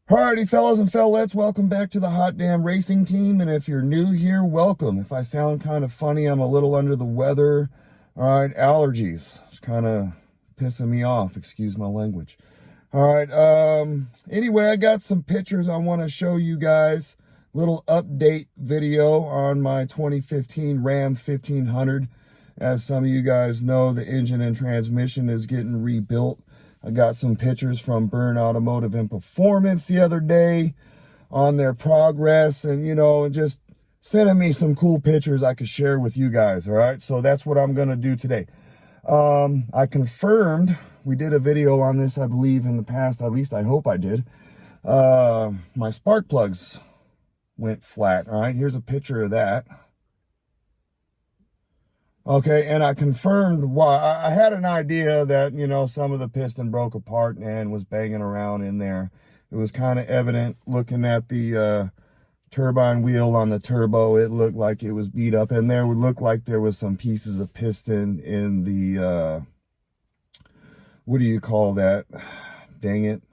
Alrighty, fellas and fellettes, welcome back to the Hot Damn Racing Team. And if you're new here, welcome. If I sound kind of funny, I'm a little under the weather. All right, allergies. It's kind of pissing me off. Excuse my language. All right, anyway, I got some pictures I want to show you guys. Little update video on my 2015 Ram 1500. As some of you guys know, the engine and transmission is getting rebuilt. I got some pictures from Byrne Automotive and Performance the other day on their progress, and just sending me some cool pictures I could share with you guys. All right, so that's what I'm gonna do today. I confirmed, we did a video on this, I believe, in the past. At least I hope I did. My spark plugs went flat. All right, here's a picture of that. Okay, and I confirmed why. I had an idea that, some of the piston broke apart and was banging around in there. It was kind of evident looking at the turbine wheel on the turbo. It looked like it was beat up, and there would look like there was some pieces of piston in the, what do you call that? Dang it.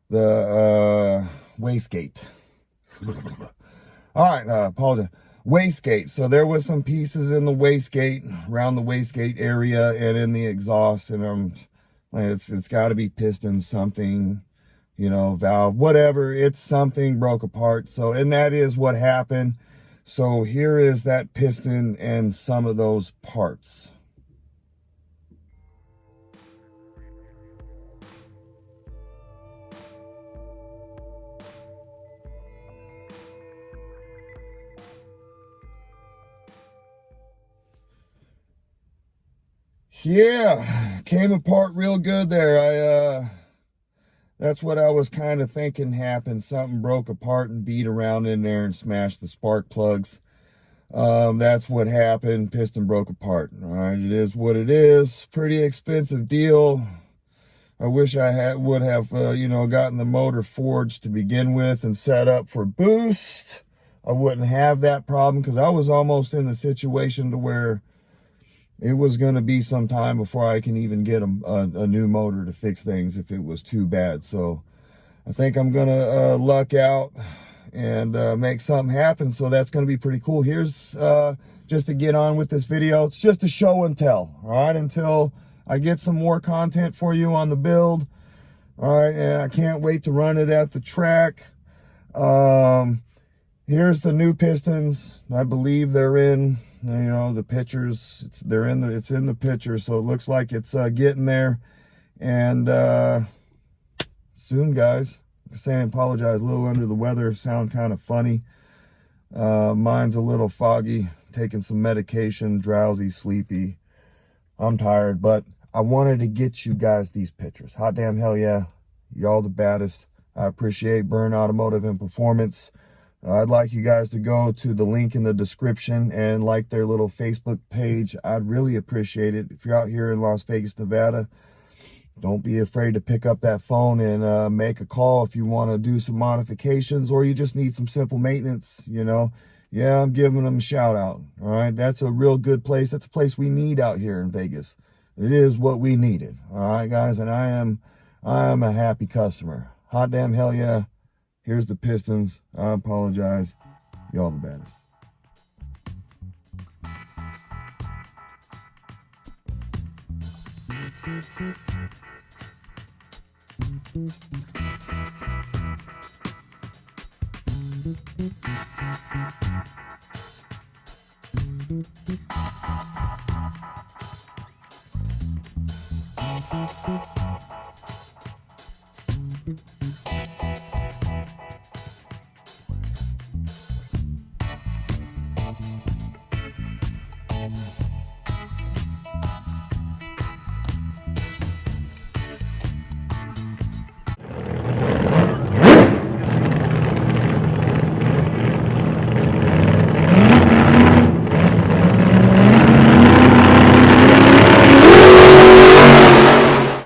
The wastegate. All right, apologize. Wastegate. So there was some pieces in the wastegate, around the wastegate area, and in the exhaust, and it's got to be piston something, valve, whatever. It's something broke apart. So, and that is what happened. So here is that piston and some of those parts. Yeah, came apart real good there. That's what I was kind of thinking happened. Something broke apart and beat around in there and smashed the spark plugs. That's what happened. Piston broke apart. All right, it is what it is. Pretty expensive deal. I wish I would have, gotten the motor forged to begin with and set up for boost. I wouldn't have that problem, because I was almost in the situation to where it was going to be some time before I can even get a new motor to fix things if it was too bad. So I think I'm going to luck out and make something happen. So that's going to be pretty cool. Here's just to get on with this video. It's just a show and tell. All right, until I get some more content for you on the build. All right, and I can't wait to run it at the track. Here's the new pistons. I believe they're in, the pictures. It's in the picture, so it looks like it's getting there. And soon, guys. I'm saying, apologize, a little under the weather, sound kind of funny. Mine's a little foggy, taking some medication, drowsy, sleepy. I'm tired, but I wanted to get you guys these pictures. Hot damn hell yeah. Y'all the baddest. I appreciate Byrne Automotive and Performance. I'd like you guys to go to the link in the description and like their little Facebook page. I'd really appreciate it. If you're out here in Las Vegas, Nevada, don't be afraid to pick up that phone and make a call if you want to do some modifications, or you just need some simple maintenance, Yeah, I'm giving them a shout out. All right, that's a real good place. That's a place we need out here in Vegas. It is what we needed. All right, guys, and I am a happy customer. Hot damn hell yeah. Here's the pistons. I apologize. Y'all the baddest.